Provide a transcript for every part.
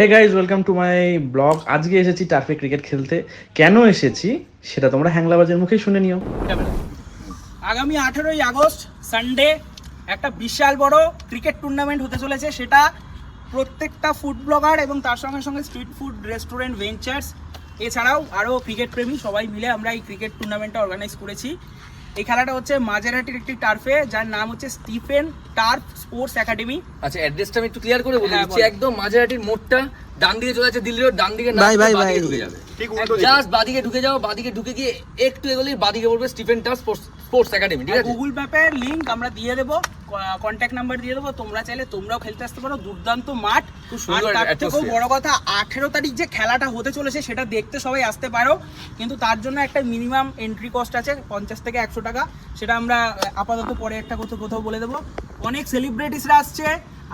Hey guys, welcome to my blog. আজকে এসেছি টার্ফে cricket খেলতে। কেন এসেছি সেটা তোমরা হ্যাংলাবাজের মুখেই শুনে নিও। আগামী 18ই আগস্ট সানডে একটা বিশাল বড় ক্রিকেট টুর্নামেন্ট হতে চলেছে। সেটা প্রত্যেকটা ফুড ব্লগার এবং তার সঙ্গে সঙ্গে স্ট্রিট ফুড রেস্টুরেন্ট ভেঞ্চার্স এছাড়াও আরও ক্রিকেট প্রেমী সবাই মিলে আমরা এই ক্রিকেট টুর্নামেন্টটা অর্গানাইজ করেছি। এই খেলাটা হচ্ছে মাঝেরহাটির একটি টার্ফে, যার নাম হচ্ছে স্টিফেন টার্ফ স্পোর্টস একাডেমি। আচ্ছা, অ্যাড্রেসটা আমি একটু ক্লিয়ার করে বলে দিচ্ছি। একদম মাঝেরহাটির মোড়টা ডান দিকে চলে যাচ্ছে দিল্লি রোড, ডান দিকে না বাদিকে ঢুকে যাবে, জাস্ট বাদিকে ঢুকে যাও। বাদিকে ঢুকে গিয়ে একটু এগোলেই বাদিকে বলবে স্টিফেন টার্ফ স্পোর্টস একাডেমি, ঠিক আছে? গুগল ম্যাপের লিংক আমরা দিয়ে দেবো, কন্ট্যাক্ট নাম্বার দিয়ে দেবো, তোমরা চাইলে তোমরাও খেলতে আসতে পারো। দুর্দান্ত মাঠ, আর তার থেকেও বড় কথা 18 তারিখ যে খেলাটা হতে চলেছে সেটা দেখতে সবাই আসতে পারো, কিন্তু তার জন্য একটা মিনিমাম এন্ট্রি কস্ট আছে 50 থেকে 100 টাকা। সেটা আমরা আপাতত পরে একটা কোথাও বলে দেবো। অনেক সেলিব্রিটিসরা আসছে,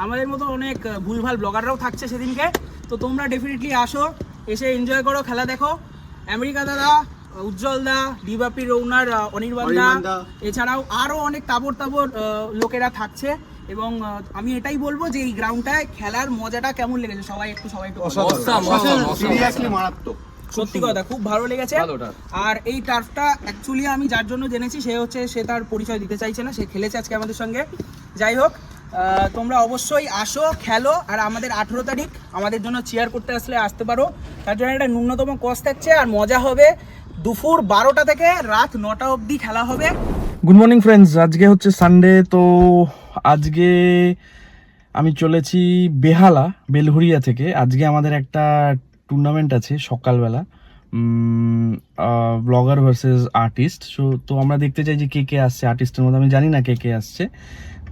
আমাদের মতো অনেক ভুলভাল ব্লগাররাও থাকছে সেদিনকে। তো তোমরা ডেফিনেটলি আসো, এসে এনজয় করো, খেলা দেখো। আমেরিকা দাদা, উজ্জ্বল দা, ডিবাপির ওনার অনির্বাণ দা, এছাড়াও আরও অনেক তাবর লোকেরা থাকছে। এবং আমি এটাই বলবো যে এই গ্রাউন্ডটায় খেলার মজাটা কেমন লেগেছে সবাই একটু মারাত্মক, সত্যি কথা খুব ভালো লেগেছে। আর এই টার্ফটা অ্যাকচুয়ালি আমি যার জন্য জেনেছি সে তার পরিচয় দিতে চাইছে না, সে খেলেছে আজকে আমাদের সঙ্গে। যাই হোক, তোমরা অবশ্যই আসো, খেলো। আর আমাদের 18 তারিখ আমাদের জন্য চেয়ার করতে আসতে পারো। তার জন্য একটা ন্যূনতম কস্ট থাকছে, আর মজা হবে। দুপুর 12টা থেকে রাত 9টা অবধি খেলা হবে। গুড মর্নিং ফ্রেন্ডস, আজকে হচ্ছে সানডে। তো আজকে আমি চলেছি বেলঘরিয়া থেকে। আজকে আমাদের একটা টুর্নামেন্ট আছে সকালবেলা, ব্লগার ভার্সেস আর্টিস্ট। তো আমরা দেখতে চাই যে কে কে আসছে আর্টিস্টের মধ্যে। আমি জানি না কে কে আসছে,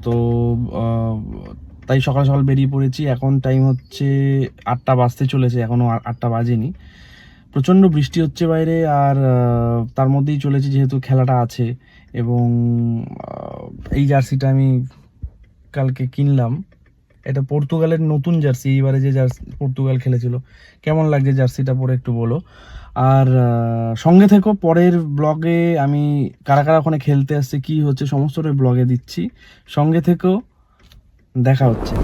তো তাই সকাল সকাল বেরিয়ে পড়েছি। এখন টাইম হচ্ছে 8টা বাজতে চলেছে, এখনও 8টা বাজেনি। প্রচণ্ড বৃষ্টি হচ্ছে বাইরে, আর তার মধ্যেই চলেছি যেহেতু খেলাটা আছে। এবং এই জার্সিটা আমি কালকে কিনলাম, এটা পর্তুগালের নতুন জার্সি। এইবারে যে জার্সি পর্তুগাল খেলেছিল, কেমন লাগছে জার্সিটা পরে একটু বলো। আর সঙ্গে থেকো, পরের ব্লগে আমি কারা কারা ওখানে খেলতে আসছে, কি হচ্ছে, সমস্তটাই ব্লগে দিচ্ছি। সঙ্গে থেকো, দেখা হচ্ছে।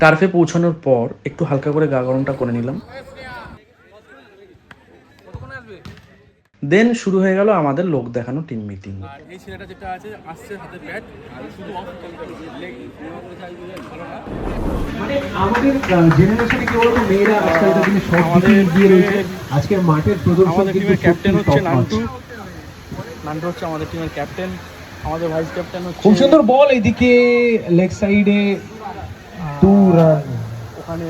টার্ফে পৌঁছানোর পর একটু হালকা করে গা গরমটা করে নিলাম। দেন শুরু হয়ে গেল আমাদের লোক দেখানো টিম মিটিং। আর এই ছেলেটা যেটা আছে আসছে হাতে ব্যাট, আর শুধু অফ লেগ মানে আমাদের জেনারেশনে কি বলতো, মেয়েরা আজকালকার দিনে সব দিকে এগিয়ে রয়েছে। আজকের মাঠের প্রদর্শন কিন্তু ক্যাপ্টেন হচ্ছে নান্টু হচ্ছে আমাদের টিমের ক্যাপ্টেন। আমাদের ভাইস ক্যাপ্টেন হচ্ছে, খুব সুন্দর বল এদিকে লেগ সাইডে, 2 রান। ওখানে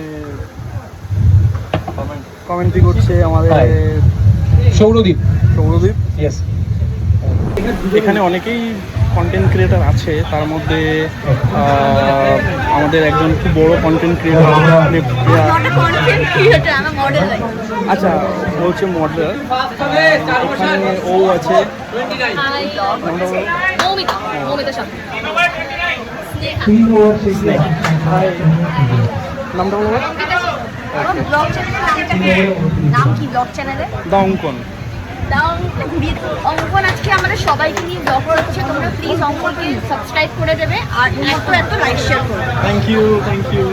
কমেন্ট্রি করছে আমাদের সৌরদীপ। ইয়েস। এখানে অনেকেই কন্টেন্ট ক্রিয়েটার আছে, তার মধ্যে আমাদের একজন খুব বড় কন্টেন্ট ক্রিয়েটার। আচ্ছা, বলছে মডেল। এখানে ও আছে, নামটা বলবো, নাম কি ব্লগ চ্যানেলে? দা অঙ্কন। অঙ্কন আজকে আমাদের সবাইকে নিয়ে ব্লগ করছে। তোমরা প্লিজ অঙ্কনকে সাবস্ক্রাইব করে দেবে আর এত লাইক শেয়ার করবে। Thank you.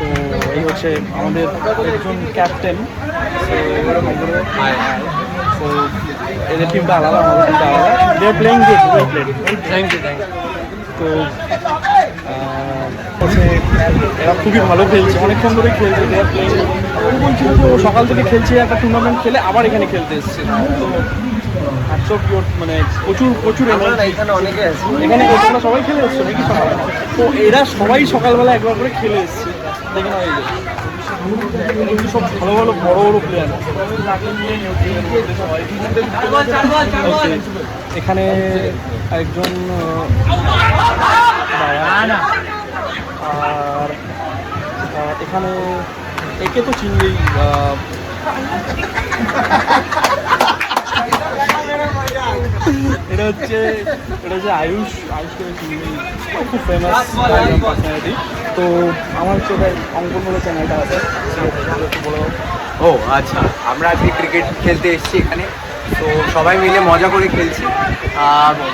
তো এই হচ্ছে আমাদের একজন ক্যাপ্টেন। তো এদের টিমটা আলাদা, আমাদের টিমটা আলাদা। They are playing good, well played. Thank you. তো এরা খুবই ভালো খেলছে, অনেকক্ষণ ধরে খেলছে। দে আর প্লেইং। ও বলছিল যে ও সকাল থেকে খেলছে, একটা টুর্নামেন্ট খেলে আবার এখানে খেলতে এসছে। তো মানে প্রচুর এখানে তোমরা সবাই খেলে এসছো নাকি সকাল? তো এরা সবাই সকালবেলা একবার করে খেলে এসছে। দেখে না, এই সব ভালো বড় প্লেয়ার। এখানে একজন আর এখানে একে তো চিনলেই, এটা হচ্ছে আয়ুষ করে চিনলেই, খুব ফেমাস পার্সোনালিটি। তো আমার হচ্ছে অঙ্কন বলে চ্যানেলটা আছে, বলো। ও আচ্ছা, আমরা আজকে ক্রিকেট খেলতে এসেছি এখানে, তো সবাই মিলে মজা করে খেলছি।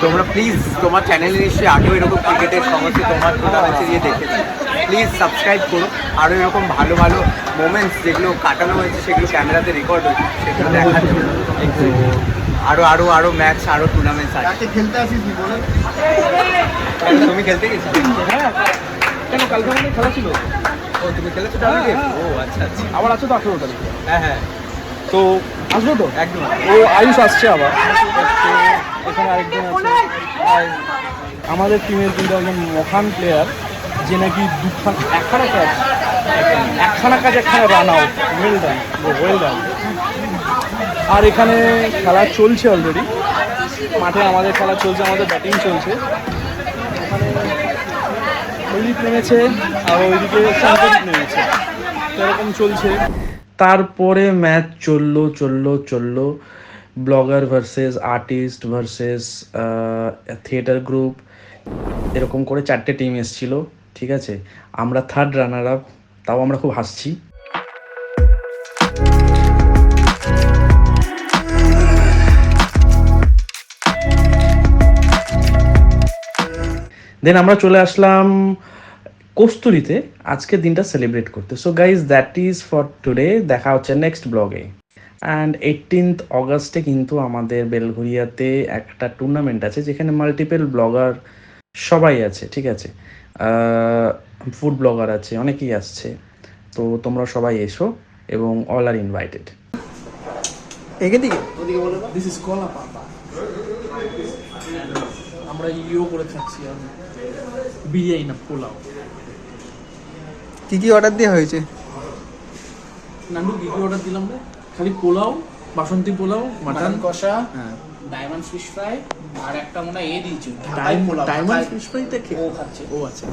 তোমরা প্লিজ তোমার চ্যানেলে নিশ্চয়ই আগেও এরকম ক্রিকেটের সমস্ত তোমার টুর্নামেন্টে দিয়ে দেখেছি, প্লিজ সাবস্ক্রাইব করো। আরও এরকম ভালো ভালো মোমেন্টস যেগুলো কাটানো হয়েছে সেগুলো ক্যামেরাতে রেকর্ড হয়েছে সেগুলো দেখার জন্য। তো আরও আরও আরও ম্যাচ, আরও টুর্নামেন্টস আছে। খেলতে আসিস তুমি খেলতে গেছিলে? হ্যাঁ, কেন কালকে আমাদের খেলা ছিল। ও তুমি খেলেছো তাহলে? ও আচ্ছা আচ্ছা, আবার আছে তো 18 তারিখে। হ্যাঁ হ্যাঁ, তো আসবো তো একদম। ও আয়ুষ আসছে আবার, এখানে আরেকজন আছে। আর আমাদের টিমের কিন্তু একজন মহান প্লেয়ার, যে নাকি একখানা কাজ একখানা রান আউট। Well done. আর এখানে খেলা চলছে অলরেডি, মাঠে আমাদের খেলা চলছে, আমাদের ব্যাটিং চলছে। ওখানে ওইদিক নেমেছে আর ওইদিকে সাংবাদিক নেমেছে, তো এরকম চলছে। তারপরে ম্যাচ চললো blogger versus artist versus theatre group, এরকম করে 4টে টিম এসেছিলো। ঠিক আছে, আমরা থার্ড রানার আপ, তাও আমরা খুব হাসছি। দেন আমরা চলে আসলাম কস্তুরীতে আজকের দিনটা সেলিব্রেট করতে। So guys, that is for today. দেখা হচ্ছে নেক্সট ব্লগে। অ্যান্ড 18th অগস্টে কিন্তু আমাদের বেলঘরিয়াতে একটা টুর্নামেন্ট আছে, যেখানে মাল্টিপল ব্লগার সবাই আছে। ঠিক আছে, ফুড ব্লগার আছে, অনেকেই আসছে। তো তোমরা সবাই এসো এবং all are invited. This is kola pata. আমরা ইও করে খাচ্ছি, বিরিয়ানি না পোলাও। কি কি অর্ডার দেওয়া হয়েছে? নান্ডু কি কি অর্ডার দিলাম রে? খালি পোলাও, বাসন্তী পোলাও, মাটন কষা, হ্যাঁ, ডায়মন্ড ফিশ ফ্রাই, আর একটা মনে হয় দিয়েছি ডায়মন্ড ফিশ ফ্রাইটা ও খাচ্ছে। ও আচ্ছা।